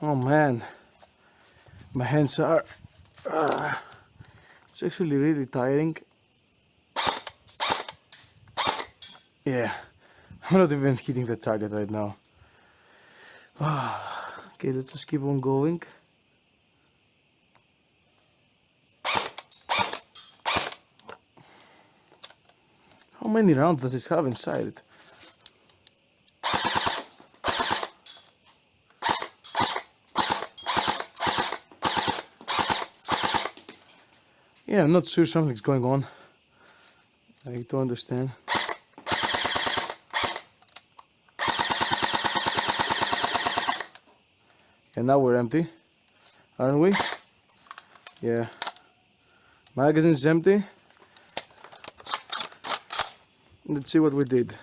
Oh man, my hands are... it's actually really tiring. Yeah, I'm not even hitting the target right now. Okay, let's just keep on going. How many rounds does this have inside it? Yeah, I'm not sure, something's going on. I need to understand. And now we're empty, aren't we? Yeah. Magazine's empty. Let's see what we did.